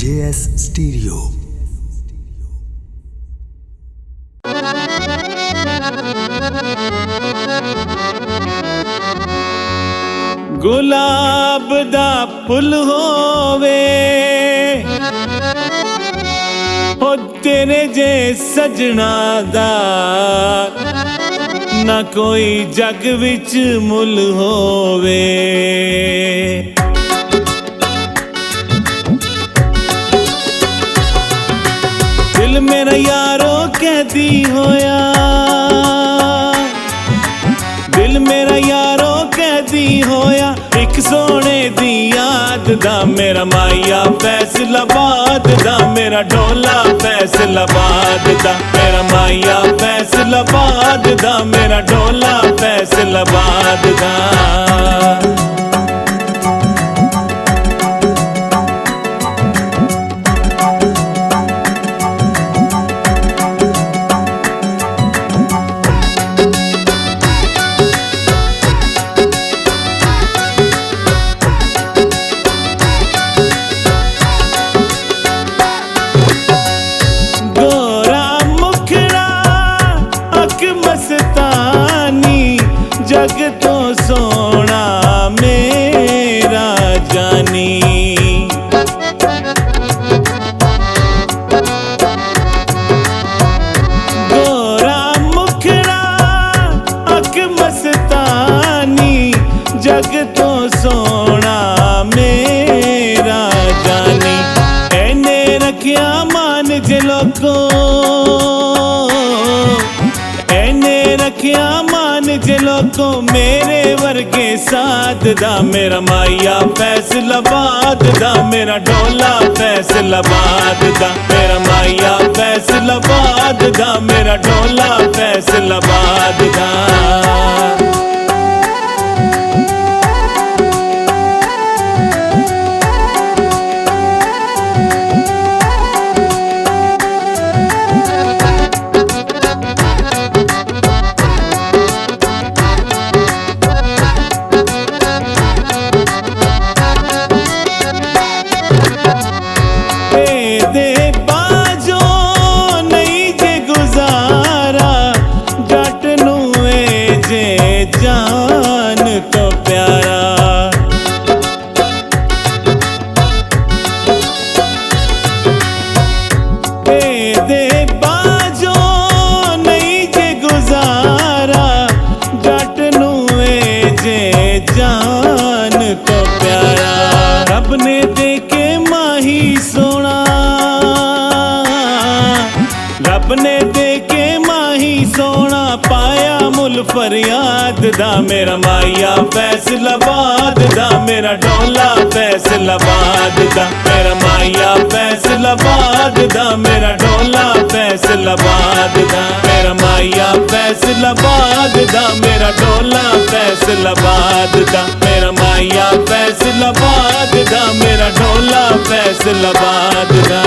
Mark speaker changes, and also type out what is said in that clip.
Speaker 1: JS Stereo।
Speaker 2: गुलाब दा full होवे हो तेरे जे सजना दा ना कोई जग विच मुल होवे। दिल मेरा यारो कैदी होया, दिल मेरा यारो कैदी होया एक सोने दी याद दा। मेरा माया फैसलाबाद दा, मेरा ढोला फैसलाबाद दा। मेरा माया फैसलाबाद दा, मेरा ढोला फैसलाबाद दा। जग तो सोना मेरा जानी, गोरा मुखड़ा अक मस्तानी जग तो सोना मेरा जानी। एने रखिया मान जे लोको, एने रखिया मान जे लोको मेरे वर्गे साथ दा। मेरा माया फैसलाबाद दा, मेरा ढोला फैसलाबाद दा। मेरा माया फैसलाबाद दा, मेरा ढोला फैसलाबाद दा। जान तो प्यारा दे बाजो नहीं जे गुजारा, जट नुए जे जान तो प्यारा। रब ने दे के माही सोना, रब ने दे के माही सोना पाया मुल फरियाद दा। मेरा माया फैसलाबाद दा, मेरा ढोला फैसलाबाद दा। मेरा माया फैसलाबाद दा, मेरा ढोला फैसलाबाद दा। मेरा माया फैसलाबाद दा, मेरा ढोला फैसलाबाद दा। मेरा माया फैसलाबाद दा, मेरा ढोला फैसलाबाद दा।